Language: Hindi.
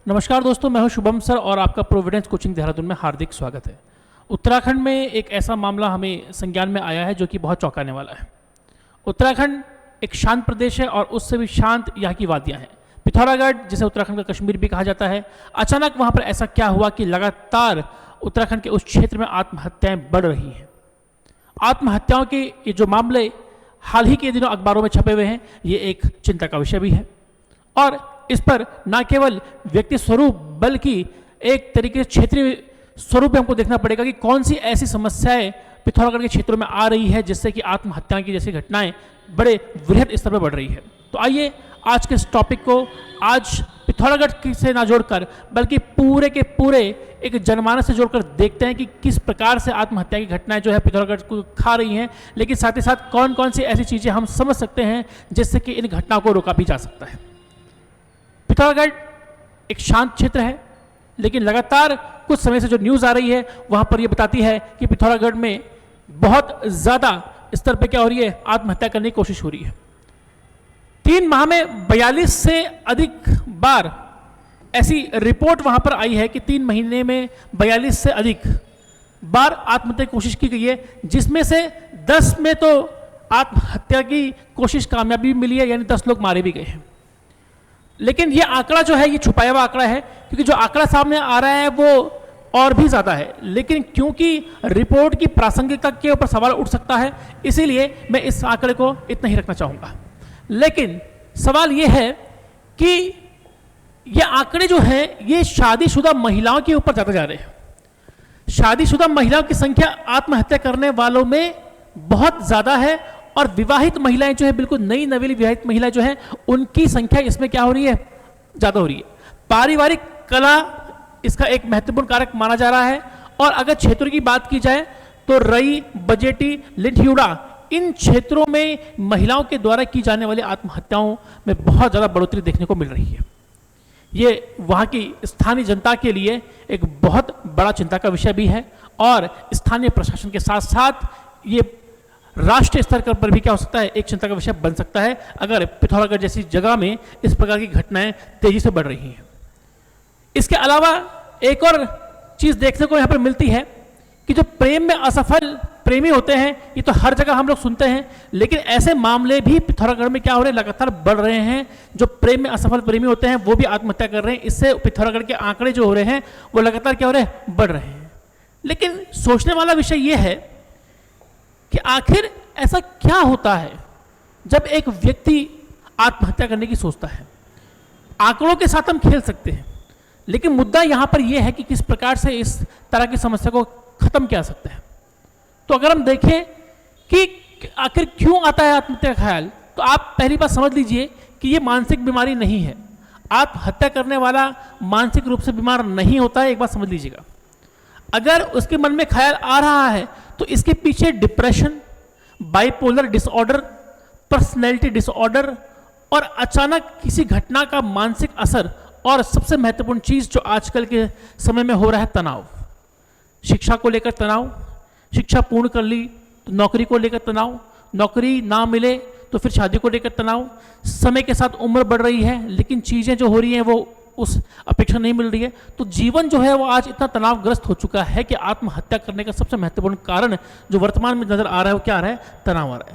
नमस्कार दोस्तों, मैं हूं शुभम सर और आपका प्रोविडेंस कोचिंग देहरादून में हार्दिक स्वागत है। उत्तराखंड में एक ऐसा मामला हमें संज्ञान में आया है जो कि बहुत चौंकाने वाला है। उत्तराखंड एक शांत प्रदेश है और उससे भी शांत यहाँ की वादियाँ हैं। पिथौरागढ़, जिसे उत्तराखंड का कश्मीर भी कहा जाता है, अचानक वहाँ पर ऐसा क्या हुआ कि लगातार उत्तराखंड के उस क्षेत्र में आत्महत्याएँ बढ़ रही हैं। आत्महत्याओं के ये जो मामले हाल ही के दिनों अखबारों में छपे हुए हैं, ये एक चिंता का विषय भी है और इस पर न केवल व्यक्ति स्वरूप बल्कि एक तरीके से क्षेत्रीय स्वरूप में हमको देखना पड़ेगा कि कौन सी ऐसी समस्याएं पिथौरागढ़ के क्षेत्रों में आ रही है जिससे कि आत्महत्या की जैसी घटनाएं बड़े वृहद स्तर पर बढ़ रही है। तो आइए आज के इस टॉपिक को आज पिथौरागढ़ से ना जोड़कर बल्कि पूरे के पूरे एक जनमानस से जोड़कर देखते हैं कि किस प्रकार से आत्महत्या की घटनाएं जो है पिथौरागढ़ को खा रही हैं, लेकिन साथ ही साथ कौन कौन सी ऐसी चीज़ें हम समझ सकते हैं जिससे कि इन घटनाओं को रोका भी जा सकता है। पिथौरागढ़ एक शांत क्षेत्र है, लेकिन लगातार कुछ समय से जो न्यूज़ आ रही है वहाँ पर ये बताती है कि पिथौरागढ़ में बहुत ज़्यादा स्तर पे क्या हो रही है, आत्महत्या करने की कोशिश हो रही है। 3 माह में 42 से अधिक बार ऐसी रिपोर्ट वहाँ पर आई है कि 3 महीने में 42 से अधिक बार आत्महत्या की कोशिश की गई है, जिसमें से 10 में तो आत्महत्या की कोशिश कामयाबी मिली है, यानी 10 लोग मारे भी गए हैं। लेकिन ये आंकड़ा जो है ये छुपाया हुआ आंकड़ा है, क्योंकि जो आंकड़ा सामने आ रहा है वो और भी ज़्यादा है, लेकिन क्योंकि रिपोर्ट की प्रासंगिकता के ऊपर सवाल उठ सकता है, इसीलिए मैं इस आंकड़े को इतना ही रखना चाहूँगा। लेकिन सवाल ये है कि ये आंकड़े जो हैं ये शादीशुदा महिलाओं के ऊपर ज़्यादा जा रहे हैं। शादीशुदा महिलाओं की संख्या आत्महत्या करने वालों में बहुत ज़्यादा है और विवाहित महिलाएं जो है, बिल्कुल नई नवेली विवाहित महिलाएं जो हैं, उनकी संख्या इसमें क्या हो रही है, ज़्यादा हो रही है। पारिवारिक कला इसका एक महत्वपूर्ण कारक माना जा रहा है और अगर क्षेत्रों की बात की जाए तो रई, बजेटी, लिंठियुड़ा, इन क्षेत्रों में महिलाओं के द्वारा की जाने वाली आत्महत्याओं में बहुत ज़्यादा बढ़ोतरी देखने को मिल रही है। ये वहाँ की स्थानीय जनता के लिए एक बहुत बड़ा चिंता का विषय भी है और स्थानीय प्रशासन के साथ साथ ये राष्ट्रीय स्तर पर भी क्या हो सकता है, एक चिंता का विषय बन सकता है अगर पिथौरागढ़ जैसी जगह में इस प्रकार की घटनाएं तेजी से बढ़ रही हैं। इसके अलावा एक और चीज़ देखने को यहाँ पर मिलती है कि जो प्रेम में असफल प्रेमी होते हैं, ये तो हर जगह हम लोग सुनते हैं, लेकिन ऐसे मामले भी पिथौरागढ़ में क्या हो रहे हैं, लगातार बढ़ रहे हैं। जो प्रेम में असफल प्रेमी होते हैं वो भी आत्महत्या कर रहे हैं। इससे पिथौरागढ़ के आंकड़े जो हो रहे हैं वो लगातार क्या हो रहे हैं, बढ़ रहे हैं। लेकिन सोचने वाला विषय ये है कि आखिर ऐसा क्या होता है जब एक व्यक्ति आत्महत्या करने की सोचता है। आंकड़ों के साथ हम खेल सकते हैं, लेकिन मुद्दा यहां पर यह है कि किस प्रकार से इस तरह की समस्या को खत्म किया जा सकता है। तो अगर हम देखें कि आखिर क्यों आता है आत्महत्या का ख्याल, तो आप पहली बात समझ लीजिए कि यह मानसिक बीमारी नहीं है। आत्महत्या करने वाला मानसिक रूप से बीमार नहीं होता है, एक बात समझ लीजिएगा। अगर उसके मन में ख्याल आ रहा है तो इसके पीछे depression, bipolar disorder, personality disorder और अचानक किसी घटना का मानसिक असर और सबसे महत्वपूर्ण चीज़ जो आजकल के समय में हो रहा है, तनाव। शिक्षा को लेकर तनाव, शिक्षा पूर्ण कर ली तो नौकरी को लेकर तनाव, नौकरी ना मिले तो फिर शादी को लेकर तनाव। समय के साथ उम्र बढ़ रही है लेकिन चीज़ें जो हो रही हैं वो उस अपेक्षा नहीं मिल रही है। तो जीवन जो है वो आज इतना तनावग्रस्त हो चुका है कि आत्महत्या करने का सबसे महत्वपूर्ण कारण जो वर्तमान में नजर आ रहा है वो क्या आ रहा है, तनाव आ रहा है।